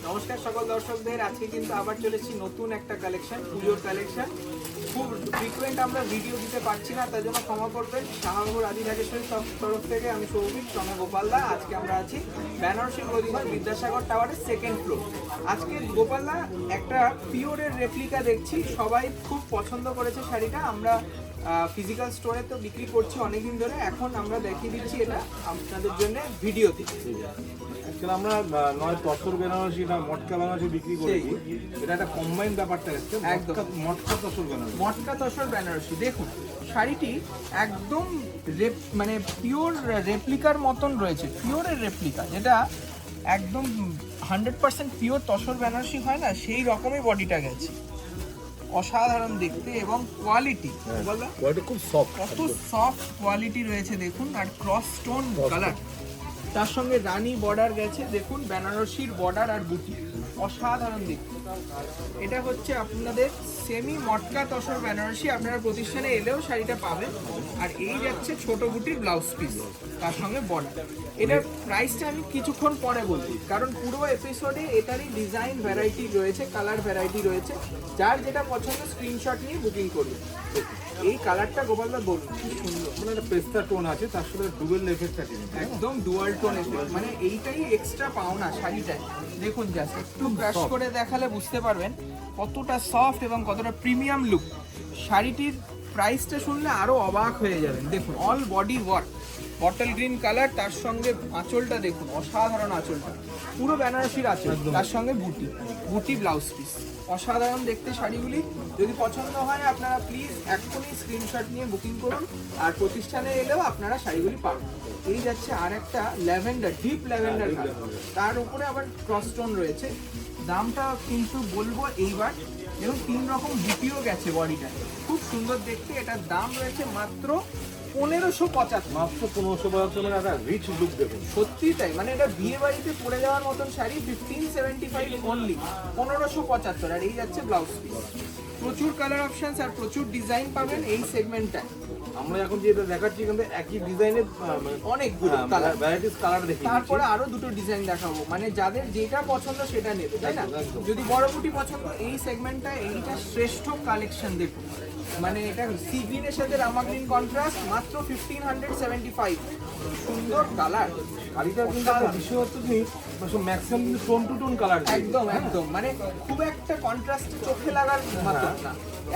নমস্কার সকল দর্শকদের। আজকে কিন্তু আবার চলেছি নতুন একটা কালেকশন, পুজোর কালেকশন। খুব ফ্রিকুয়েন্ট আমরা ভিডিও দিতে পারছি না, তার জন্য ক্ষমা করবেন। শাহবাবুর আদি ঢাকেশ্বরী তরফ থেকে আমি সৌভিক, সঙ্গে গোপালদা। আজকে আমরা আছি বেনারসি গদিঘর বিদ্যাসাগর টাওয়ারের সেকেন্ড ফ্লোর। আজকে গোপালদা একটা পিওরের রেপ্লিকা দেখছি, সবাই খুব পছন্দ করেছে শাড়িটা। আমরা ফিজিক্যাল স্টোরে তো বিক্রি করছি অনেকদিন ধরে, এখন আমরা দেখিয়ে দিচ্ছি এটা আপনাদের জন্য ভিডিওতে। অ্যাকচুয়ালি আমরা নয় তসর বেনারসি না মটকা বেনারসি বিক্রি করি, এটা একটা কম্বাইন ব্যাপারটা এসছে। একদম মটকা তসর বেনারসি, মটকা তসর বেনারসি। দেখুন শাড়িটি একদম মানে পিওর রেপ্লিকার মতন রয়েছে, পিওরের রেপ্লিকা, যেটা একদম 100% পিওর তসর বেনারসি হয় না, সেই রকমই বডিটা গেছে। অসাধারণ দেখতে এবং কোয়ালিটি, কোয়ালিটি খুব সফট, কত সফট কোয়ালিটি রয়েছে দেখুন। আর ক্রস স্টোন কালার, তার সঙ্গে রানী বর্ডার গেছে দেখুন, বেনারসির বর্ডার আর বুটি, অসাধারণ দেখতে। এটা হচ্ছে আপনাদের সেমি মটকা তসর বেনারসি। আপনারা প্রতিষ্ঠানে এলেও শাড়িটা পাবেন। আর এই যাচ্ছে ছোট বুটির ব্লাউজ পিস, তার সঙ্গে বর্ডার। এটার প্রাইসটা আমি কিছুক্ষণ পরে বলছি, কারণ পুরো এপিসোডে এটারই ডিজাইন ভ্যারাইটি রয়েছে, কালার ভ্যারাইটি রয়েছে। যার যেটা পছন্দ স্ক্রিনশট নিয়ে বুকিং করুন। এই কালারটা গোপালদা বলুন কি সুন্দর, মানে একটা পেস্তা টোন আছে, তার সাথে ডুবেল এফেক্ট আছে, একদম ডুয়াল টোন এফেক্ট। মানে এইটাই এক্সট্রা পাওনা শাড়িটায়। দেখুন জাস্ট একটু ব্রাশ করে দেখালে বুঝতে পারবেন কতটা সফট এবং কতটা প্রিমিয়াম লুক। শাড়িটির প্রাইসটা শুনলে আরো অবাক হয়ে যাবেন। দেখুন all body work, bottle green colour, তার সঙ্গে আঁচলটা দেখুন, অসাধারণ আঁচলটা, পুরো বেনারসির আঁচল, তার সঙ্গে বুটি, বুটি ব্লাউজ পিস, অসাধারণ দেখতে শাড়িগুলি। যদি পছন্দ হয় আপনারা প্লিজ এক্ষুনি স্ক্রিনশট নিয়ে বুকিং করুন, আর প্রতিষ্ঠানে এলেও আপনারা শাড়িগুলি পাবেন। এই যাচ্ছে আর একটা ল্যাভেন্ডার, ডিপ ল্যাভেন্ডার কালার, তার উপরে আবার ক্রসস্টোন রয়েছে। দামটা কিন্তু বলবো এইবার, এবং 3 রকম বুটিও গেছে বডিটা, খুব সুন্দর দেখতে। এটার দাম রয়েছে মাত্র 1575। মাত্র 1575, মানে একটা রিচ লুক দেখুন। সত্যি তাই, মানে এটা বিয়ে বাড়িতে পরে যাওয়ার মতন শাড়ি। 1575 অনলি, 1575। আর এই যাচ্ছে ব্লাউজ পিস। প্রচুর কালার অপশনস আর প্রচুর ডিজাইন পাবেন এই সেগমেন্টটায়। আমরা এখন যেটা দেখাচ্ছি কিন্তু একই ডিজাইনের অনেকগুলো কালার, ভ্যারাইটিস কালার দেখি। তারপরে আরো দুটো ডিজাইন দেখাবো, মানে যাদের যেটা পছন্দ সেটা নেবে, তাই না? যদি বড় বুটি পছন্দ, এই সেগমেন্টটা এইটা শ্রেষ্ঠ কালেকশন। দেখুন মানে এটা সি গ্রিনের সাথে রামা গ্রিন কন্ট্রাস্ট, মাত্র 1575। সুন্দর কালার। শাড়িটার কিন্তু একটা বিশেষত্ব জিনিস, ম্যাক্সিমাম কিন্তু টোন টু টোন কালার। একদম একদম, মানে খুব একটা কন্ট্রাস্টে চোখে লাগার মতো না,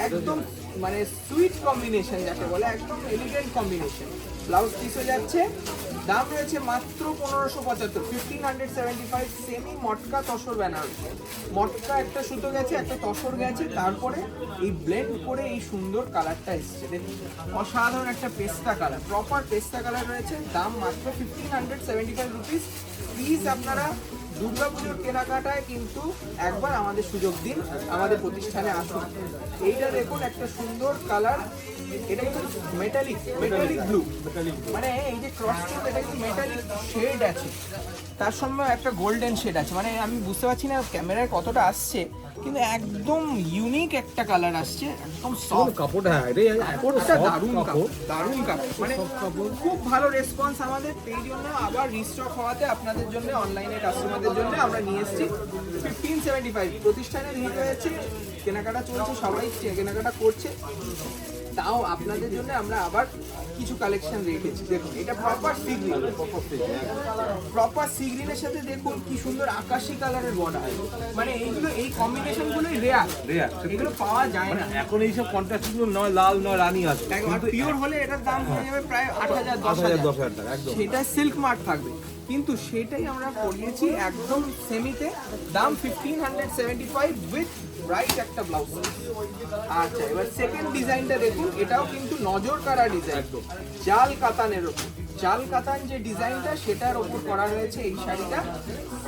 একদম মানে সুইট কম্বিনেশন যাকে বলে, একদম এলিগেন্ট কম্বিনেশন। ব্লাউজ পিসে যাচ্ছে, দাম রয়েছে মাত্র 1575, 1575। সেমি মটকা তসর বেনারসি, মটকা একটা সুতো গেছে, একটা তসর গেছে, তারপরে এই ব্লেন্ড করে এই সুন্দর কালারটা এসছে। দেখুন অসাধারণ একটা পেস্তা কালার, প্রপার পেস্তা কালার রয়েছে। দাম মাত্র 1575 রুপিস। প্লিজ আপনারা দুর্গাপুজোর কেনাকাটায় কিন্তু একবার আমাদের সুযোগ দিন, আমাদের প্রতিষ্ঠানে আসুন। এইটা দেখুন একটা সুন্দর কালার, এটা কিন্তু মেটালিক ব্লু, মানে এই যে ক্রস টোন, এটা কিন্তু মেটালিক শেড আছে, তার সঙ্গে একটা গোল্ডেন শেড আছে। মানে আমি বুঝতে পারছি না ক্যামেরায় কতটা আসছে, কিন্তু একদম ইউনিক একটা কালার আসছে, একদম সফট কাপড়টা। কাপড়টা দারুণ কাপড়, দারুণ কাপড়, মানে খুব ভালো রেসপন্স আমাদের। এই জন্য আবার রিস্টক হওয়াতে আপনাদের জন্য, অনলাইনে কাস্টমারদের জন্য আমরা নিয়ে এসেছি 1575। প্রতিষ্ঠানে ভিড় হয়েছে, কেনাকাটা চলছে, সবাই কেনাকাটা করছে, তাও আপনাদের জন্য আমরা আবার কিছু কালেকশন রেখেছি। দেখুন এটা proper sea green, proper sea গ্রিনের সাথে দেখুন কি সুন্দর আকাশি কালারের বর্ডার। মানে এইগুলো, এই কম্বিনেশন গুলো রেয়ার, এগুলো পাওয়া যায় না এখন এইসব কন্ট্রাস্ট গুলো নয় লাল নয় রানী আছে, পিওর হলে এটার দাম হয়ে যাবে প্রায় 8000 10,000 টাকা একদম। সেটা সিল্ক মার্ক থাকবে, কিন্তু সেটাই আমরা করিয়েছি একদম সেমিতে। দাম 1575 উইথ ব্রাইট একটা ব্লাউজ। আচ্ছা এবার সেকেন্ড ডিজাইনটা দেখুন, এটাও কিন্তু নজর কাড়া ডিজাইন, জাল কাতানের ওপর। জাল কাতান যে ডিজাইনটা, সেটার ওপর করা রয়েছে এই শাড়িটা।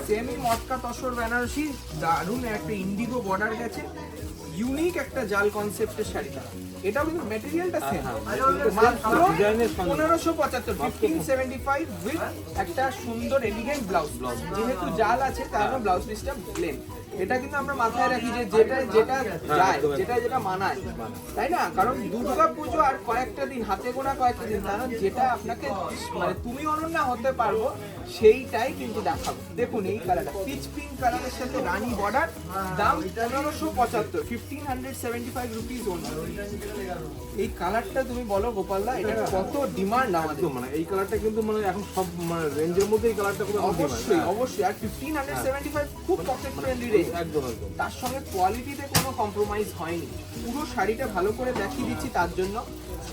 সেমি মটকা তসর বেনারসি, দারুণ একটা ইন্ডিগো বর্ডার গেছে, ইউনিক একটা জাল কনসেপ্টের শাড়িটা। এটাও কিন্তু ম্যাটেরিয়ালটা সেম, মাত্র 1575, 1575 উইথ একটা সুন্দর এলিগেন্ট ব্লাউজ। যেহেতু জাল আছে তার ব্লাউজ পিসটা প্লেন। এটা কিন্তু আমরা মাথায় রাখি যে যেটা যেটা যায়, যেটা মানায়, তাই না? কারণ দুর্গা পুজো আর কয়েকটা দিন, হাতে গোনা কয়েকটা দিন, কারণ যেটা আপনাকে মানে তুমি অনন্যা হতে পারবো সেইটাই কিন্তু দেখাবো। দেখুন এই কালারটা পিচ পিঙ্ক কালারের সাথে রানী বর্ডার, দাম 1575, 1575 রুপিস ওনলি। এই কালারটা তুমি বলো গোপালদা, এটা কত ডিমান্ড আমাদের। একদম মানে এই কালারটা কিন্তু মানে এখন সব মানে রেঞ্জের মধ্যে এই কালারটা খুব অবশ্যই অবশ্যই, আর 1575 খুব পকেট ফ্রেন্ডলি রেঞ্জ। একদম একদম। তার সঙ্গে কোয়ালিটিতে কোনো কম্প্রোমাইজ হয়নি। পুরো শাড়িটা ভালো করে দেখিয়ে দিচ্ছি, তার জন্য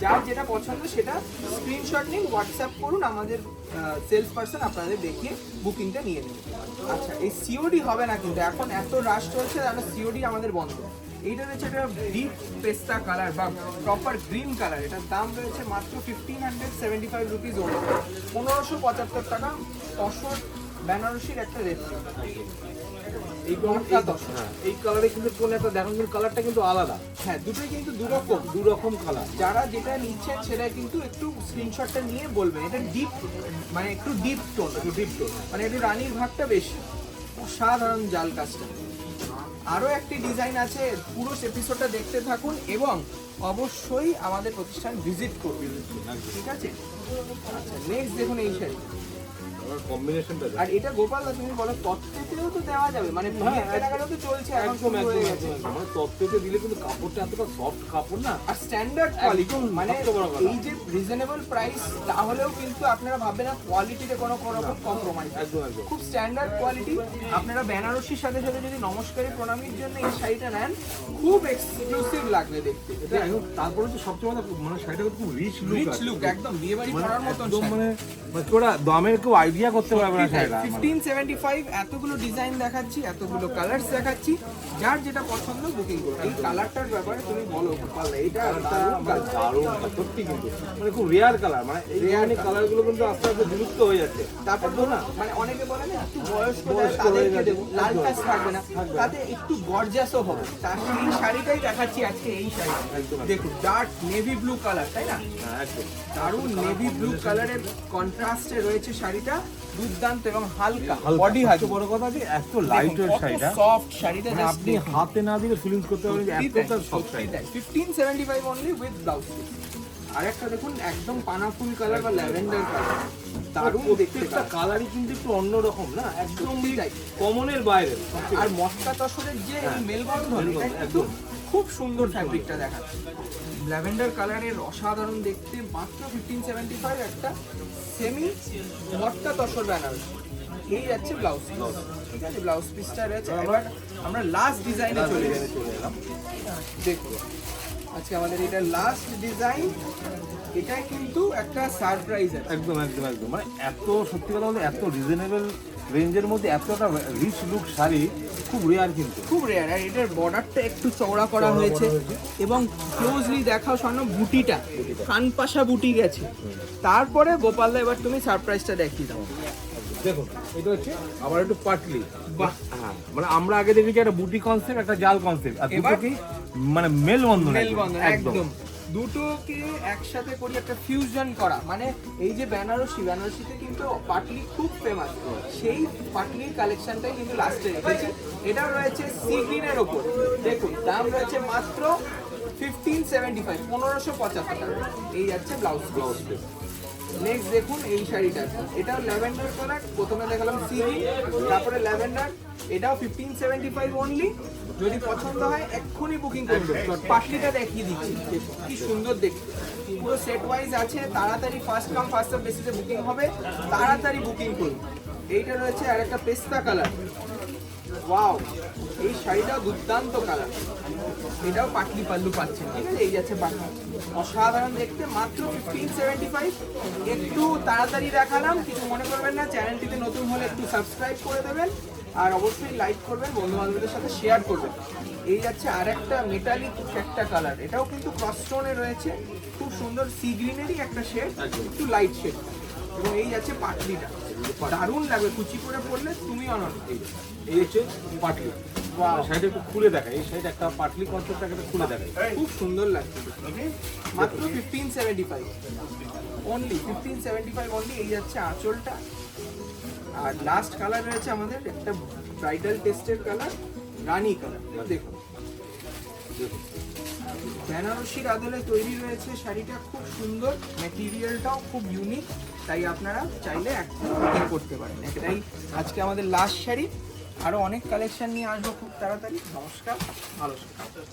যার যেটা পছন্দ সেটা স্ক্রিনশট নিন, হোয়াটসঅ্যাপ করুন, আমাদের সেলস পার্সন আপনাদের দেখিয়ে বুকিংটা নিয়ে নেবে। আচ্ছা, এই সিওডি হবে না কিন্তু, এখন এত রাশ চলছে যেন সিওডি আমাদের বন্ধ। এইটা রয়েছে একটা ডিপ পেস্তা কালার বা প্রপার গ্রিন কালার, এটার দাম রয়েছে মাত্র 1575 রুপিস ওনলি, 1575 টাকা। তসর বেনারসির একটা রেট। এই কালারে কিন্তু কোন একটা দেখুন কিন্তু কালারটা কিন্তু আলাদা। হ্যাঁ, দুটোই কিন্তু দু রকম কালার। যারা যেটা নিচ্ছেন সেটা কিন্তু একটু স্ক্রিনশটটা নিয়ে বলবেন। এটা ডিপ মানে একটু ডিপ টোন, মানে একটু রানীর ভাগটা বেশি। অসাধারণ জাল কাজটা। আরও একটি ডিজাইন আছে, পুরো এপিসোডটা দেখতে থাকুন এবং অবশ্যই আমাদের প্রতিষ্ঠান ভিজিট করুন, ঠিক আছে? আচ্ছা, নেক্সট দেখুন এই শাড়ি। কম্বিনেশনটা আর এটা গোপালদা তুমি বলো তত্ত্বেতেও তো দেওয়া যাবে, মানে কেনাকাটা তো চলছে এখন, শুরু হয়ে গেছে। মানে তত্ত্বতে দিলে কিন্তু কাপড়টা এতটা সফট কাপড় না, আর স্ট্যান্ডার্ড কোয়ালিটি, মানে এই যে রিজনেবল প্রাইস তাহলেও কিন্তু আপনারা ভাববেন না কোয়ালিটিতে কোনো রকম কম্প্রোমাইজ। একদম একদম খুব স্ট্যান্ডার্ড কোয়ালিটি। আপনারা বেনারসির সাথে সাথে যদি নমস্কারী প্রণামীর জন্য এই শাড়িটা নেন, খুব এক্সক্লুসিভ লাগবে দেখতে। এটা এখন তারপরে তো সবচেয়ে মানে শাড়িটা খুব রিচ লুক, একদম বিয়ে বাড়ি পরার মতন। মানে ওরা দামের কেউ আইডিয়া করতে পারবে না শাড়িটা। 1575 এতগুলো ডিজাইন দেখাচ্ছি, এতগুলো কালারস দেখাচ্ছি, যার যেটা পছন্দ বুকিং করুন। এই কালারটার ব্যাপারে তুমি বলো গোপালদা, এটা দারুণ সত্যি, কিন্তু মানে খুব রেয়ার কালার, মানে এই রেয়ার কালারগুলো কিন্তু আস্তে আস্তে বিলুপ্ত হয়ে যাচ্ছে। তারপর তো না, মানে অনেকে বলে না একটু বয়স্ক তাদেরকে দেবো, লাল টাচ থাকবে না, তাতে একটু গর্জাসও হবে। তার সেই শাড়িটাই দেখাচ্ছি আজকে। এই শাড়ি দেখুন, ডার্ক নেভি ব্লু কালার, তাই না? দারুণ নেভি ব্লু কালারের কন্ট্রাস্টে রয়েছে শাড়িটা, দুর্দান্ত এবং হালকা বডি হাত। বড় কথা যে এত লাইট ওয়েট শাড়িটা, সফট শাড়িটা, আপনি হাতে না দিলে ফিলিংস করতে পারবেন যে এতটা soft sari. 1575 only with blouse. আরেকটা দেখুন, একদম পানাফুল কালার বা ল্যাভেন্ডার কালার, দারুণ দেখতে। একটা কালারই কিন্তু একটু অন্যরকম না, একদম কমনের বাইরে। আর মটকা তসরের যে মেলবন্ধন, একদম খুব সুন্দর ফ্যাব্রিকটা দেখাচ্ছে। ল্যাভেন্ডার কালারের অসাধারণ দেখতে, মাত্র 1575 একটা সেমি মটকা তসর বেনারসি। এই যাচ্ছে ব্লাউজ, ঠিক আছে? ব্লাউজ পিসটা রয়েছে। এবার আমরা লাস্ট ডিজাইনে চলে এলাম। দেখুন আজকে আমাদের এটা লাস্ট ডিজাইন। এটা কিন্তু একটা সারপ্রাইজ আছে। একদম একদম একদম, মানে এত সত্যি কথা বলতে এত রিজনেবল রেঞ্জের মধ্যে এত একটা রিচ লুক শাড়ি খুব রেয়ার, কিন্তু খুব রেয়ার। আর এটার বর্ডারটা একটু চওড়া করা হয়েছে এবং ক্লোজলি দেখাও স্বর্ণ বুটিটা কানপাশা বুটি গেছে। তারপরে গোপালদা এবার তুমি সারপ্রাইজটা দেখিয়ে দাও। দেখুন এটা হচ্ছে আবার একটু পাটলি। হ্যাঁ, মানে আমরা আগে দেখেছি একটা বুটি কনসেপ্ট, একটা জাল কনসেপ্ট, আর দুটো কি মানে মেলবন্ধন। একদম দুটোকে একসাথে করি, একটা ফিউশন করা। মানে এই যে বেনারসিতে কিন্তু পাটলি খুব ফেমাস, সেই পাটলির কালেকশনটাই কিন্তু লাস্টে রেখেছে। এটা রয়েছে সি গ্রিনের ওপর। দেখুন দাম রয়েছে মাত্র 1575, 1575 টাকা। এই যাচ্ছে ব্লাউজ পিস। নেক্সট দেখুন এই শাড়িটা, এটাও ল্যাভেন্ডার কালার। প্রথমে দেখালাম সি গ্রিন, তারপরে ল্যাভেন্ডার। এটাও 1575 অনলি। যদি পছন্দ হয় এক্ষুনি বুকিং করুন। পাটলিটা দেখিয়ে দিচ্ছি, কি সুন্দর দেখতে। পুরো সেট ওয়াইজ আছে, তাড়াতাড়ি ফার্স্ট কাম ফার্স্ট সার্ভ বেসিসে বুকিং হবে, তাড়াতাড়ি বুকিং করুন। এইটা রয়েছে আর একটা পেস্তা কালার। ওয়াও, এই শাড়িটাও দুর্দান্ত কালার। এটাও পাটলি পাল্লু পাচ্ছেন, ঠিক আছে? এই যাচ্ছে পাটলি, অসাধারণ দেখতে, মাত্র 1575। একটু তাড়াতাড়ি দেখালাম, কিছু মনে করবেন না। চ্যানেলটিতে নতুন হলে একটু সাবস্ক্রাইব করে দেবেন, আর অবশ্যই লাইক করবেন, বন্ধু বান্ধবদের সাথে শেয়ার করবেন। এই যাচ্ছে আর একটা মেটালিক একটা কালার, এটাও কিন্তু ক্রস স্টোনে রয়েছে, খুব সুন্দর সি গ্রিনেরই একটা শেড, একটু লাইট শেড। এবং এই যাচ্ছে পাটলিটা, দারুণ লাগবে কুচি করে পরলে তুমি অনন্য। এই হচ্ছে পাটলি। শাড়িটা একটু খুলে দেখায়, এই শাড়িটা একটা পাটলি কনসেপ্টটাকে একটা খুলে দেখায়, খুব সুন্দর লাগছে। মাত্র 1575 অনলি, 1575 অনলি। এই যাচ্ছে আঁচলটা। আর লাস্ট কালার রয়েছে আমাদের একটা ব্রাইডাল টেস্টের কালার, রানী কালার দেখুন, বেনারসির আদলে তৈরি রয়েছে শাড়িটা, খুব সুন্দর, ম্যাটেরিয়ালটাও খুব ইউনিক, তাই আপনারা চাইলে বুকিং করতে পারেন। এটাই আজকে আমাদের লাস্ট শাড়ি, আরো অনেক কালেকশন নিয়ে আসবো খুব তাড়াতাড়ি। নমস্কার, ভালো থাকবেন।